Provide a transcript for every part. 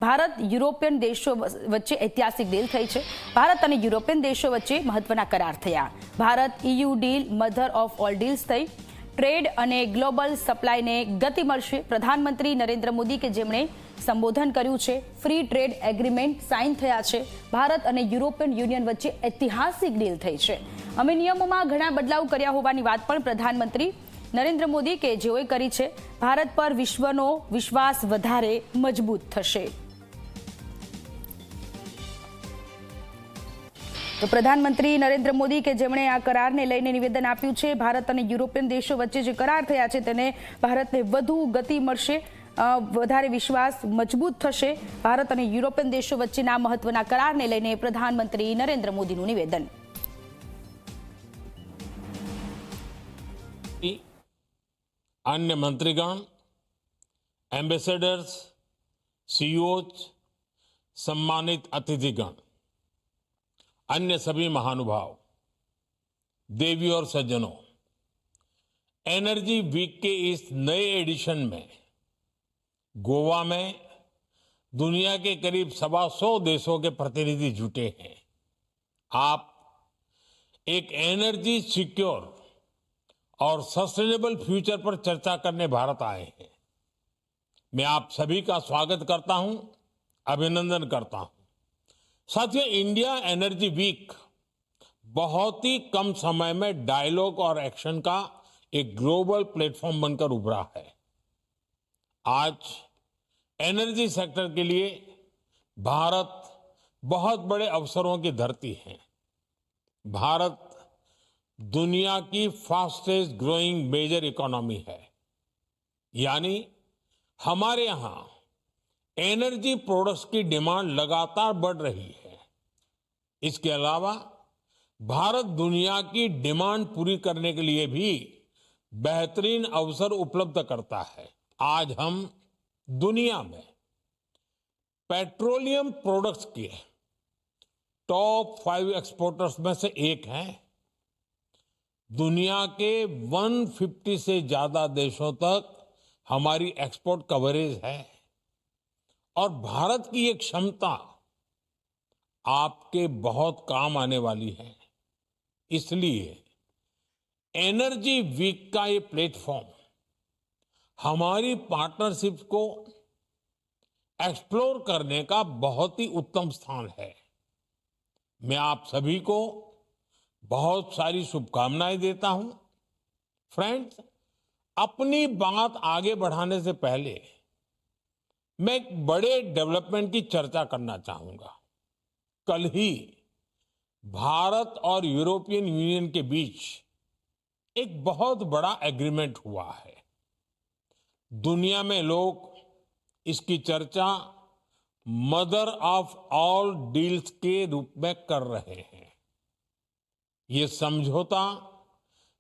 Bharat European દેશો વચ્ચે ઐતિહાસિક ડીલ થઈ છે। ભારત અને યુરોપિયન દેશો વચ્ચે મહત્વના કરાર થયા। Bharat EU deal mother of all deals થઈ। ટ્રેડ અને ગ્લોબલ સપ્લાયને ગતિ મળશે। પ્રધાનમંત્રી નરેન્દ્ર મોદી કે જેમણે સંબોધન કર્યું છે, ફ્રી ટ્રેડ એગ્રીમેન્ટ સાઇન થયા છે। ભારત અને યુરોપિયન યુનિયન વચ્ચે ઐતિહાસિક ડીલ થઈ છે। અમે નિયમોમાં ઘણા બદલાવ કર્યા હોવાની વાત પણ પ્રધાનમંત્રી નરેન્દ્ર મોદી કે જેઓએ કરી છે। ભારત પર વિશ્વનો વિશ્વાસ વધારે મજબૂત થશે। तो प्रधानमंत्री नरेंद्र मोदी के जेमणे आ करार ने लईने निवेदन आप्युं छे। भारत और यूरोपियन देशों वच्चे जे करार थया छे तेने भारतने वधु गति मळशे, वधारे विश्वास मजबूत थशे। भारत और यूरोपियन देशों वच्चेना महत्वना करार ने लईने प्रधानमंत्री नरेंद्र मोदीनुं निवेदन। अन्य मंत्रीगण, एम्बेसडर्स, सीईओज, सम्मानित अतिथिगण, अन्य सभी महानुभाव, देवी और सज्जनों, एनर्जी वीक के इस नए एडिशन में गोवा में दुनिया के करीब 125 देशों के प्रतिनिधि जुटे हैं। आप एक एनर्जी सिक्योर और सस्टेनेबल फ्यूचर पर चर्चा करने भारत आए हैं। मैं आप सभी का स्वागत करता हूं, अभिनंदन करता हूं। साथियों, इंडिया एनर्जी वीक बहुत ही कम समय में डायलॉग और एक्शन का एक ग्लोबल प्लेटफॉर्म बनकर उभरा है। आज एनर्जी सेक्टर के लिए भारत बहुत बड़े अवसरों की धरती है। भारत दुनिया की फास्टेस्ट ग्रोइंग मेजर इकोनॉमी है, यानी हमारे यहां एनर्जी प्रोडक्ट्स की डिमांड लगातार बढ़ रही है। इसके अलावा भारत दुनिया की डिमांड पूरी करने के लिए भी बेहतरीन अवसर उपलब्ध करता है। आज हम दुनिया में पेट्रोलियम प्रोडक्ट्स के टॉप 5 एक्सपोर्टर्स में से एक हैं। दुनिया के 150 से ज्यादा देशों तक हमारी एक्सपोर्ट कवरेज है और भारत की ये क्षमता आपके बहुत काम आने वाली है। इसलिए एनर्जी वीक का ये प्लेटफॉर्म हमारी पार्टनरशिप को एक्सप्लोर करने का बहुत ही उत्तम स्थान है। मैं आप सभी को बहुत सारी शुभकामनाएं देता हूं। फ्रेंड्स, अपनी बात आगे बढ़ाने से पहले मैं एक बड़े डेवलपमेंट की चर्चा करना चाहूंगा। कल ही भारत और यूरोपियन यूनियन के बीच एक बहुत बड़ा एग्रीमेंट हुआ है। दुनिया में लोग इसकी चर्चा मदर ऑफ ऑल डील्स के रूप में कर रहे हैं। ये समझौता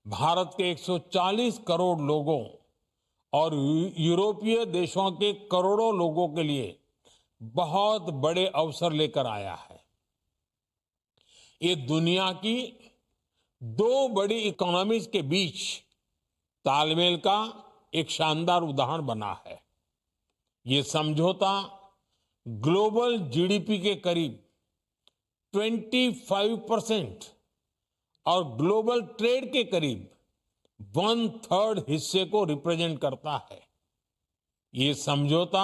भारत के 140 करोड़ लोगों और यूरोपीय देशों के करोड़ों लोगों के लिए बहुत बड़े अवसर लेकर आया है। ये दुनिया की 2 बड़ी इकोनॉमीज के बीच तालमेल का एक शानदार उदाहरण बना है। ये समझौता ग्लोबल जीडीपी के करीब 25% और ग्लोबल ट्रेड के करीब 1/3 हिस्से को रिप्रेजेंट करता है। ये समझौता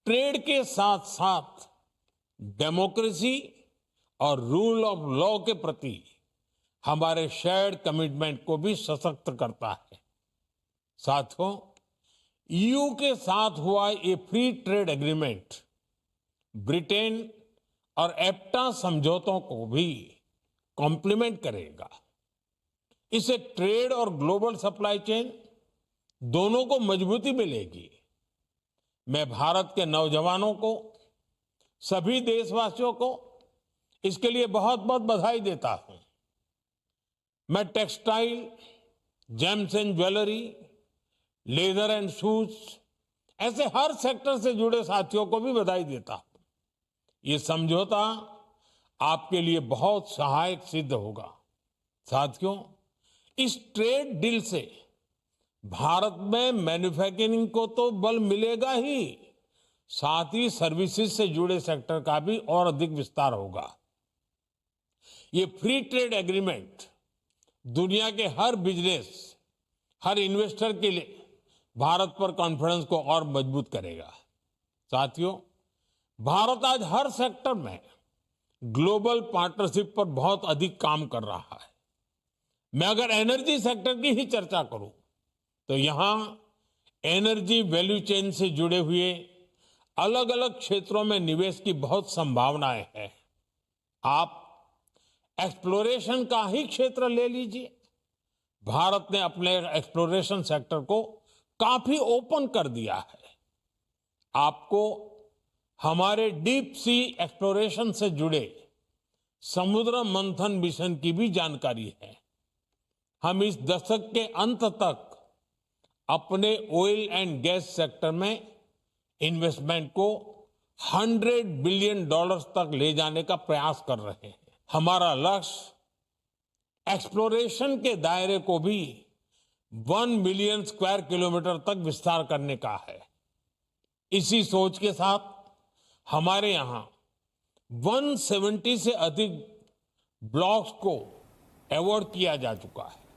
ट्रेड के साथ साथ डेमोक्रेसी और रूल ऑफ लॉ के प्रति हमारे शेयर्ड कमिटमेंट को भी सशक्त करता है। साथियों, ईयू के साथ हुआ ये फ्री ट्रेड एग्रीमेंट ब्रिटेन और एप्टा समझौतों को भी कॉम्प्लीमेंट करेगा। इससे ट्रेड और ग्लोबल सप्लाई चेन दोनों को मजबूती मिलेगी। मैं भारत के नौजवानों को, सभी देशवासियों को इसके लिए बहुत बहुत बधाई देता हूं। मैं textile, James and jewellery, leather and shoes ऐसे हर सेक्टर से जुड़े साथियों को भी बधाई देता हूं। ये समझौता आपके लिए बहुत सहायक सिद्ध होगा। साथियों, इस ट्रेड डील से भारत में मैन्युफैक्चरिंग को तो बल मिलेगा ही, साथ ही सर्विसेज से जुड़े सेक्टर का भी और अधिक विस्तार होगा। ये फ्री ट्रेड एग्रीमेंट दुनिया के हर बिजनेस, हर इन्वेस्टर के लिए भारत पर कॉन्फिडेंस को और मजबूत करेगा। साथियों, भारत आज हर सेक्टर में ग्लोबल पार्टनरशिप पर बहुत अधिक काम कर रहा है। मैं अगर एनर्जी सेक्टर की ही चर्चा करूं तो यहां एनर्जी वैल्यू चेन से जुड़े हुए अलग अलग क्षेत्रों में निवेश की बहुत संभावनाएं हैं। आप एक्सप्लोरेशन का ही क्षेत्र ले लीजिए। भारत ने अपने एक्सप्लोरेशन सेक्टर को काफी ओपन कर दिया है। आपको हमारे डीप सी एक्सप्लोरेशन से जुड़े समुद्र मंथन मिशन की भी जानकारी है। हम इस दशक के अंत तक अपने ऑयल एंड गैस सेक्टर में इन्वेस्टमेंट को $100 बिलियन तक ले जाने का प्रयास कर रहे हैं। हमारा लक्ष्य एक्सप्लोरेशन के दायरे को भी 1 मिलियन स्क्वायर किलोमीटर तक विस्तार करने का है। इसी सोच के साथ हमारे यहां 170 से अधिक ब्लॉक्स को अवार्ड किया जा चुका है।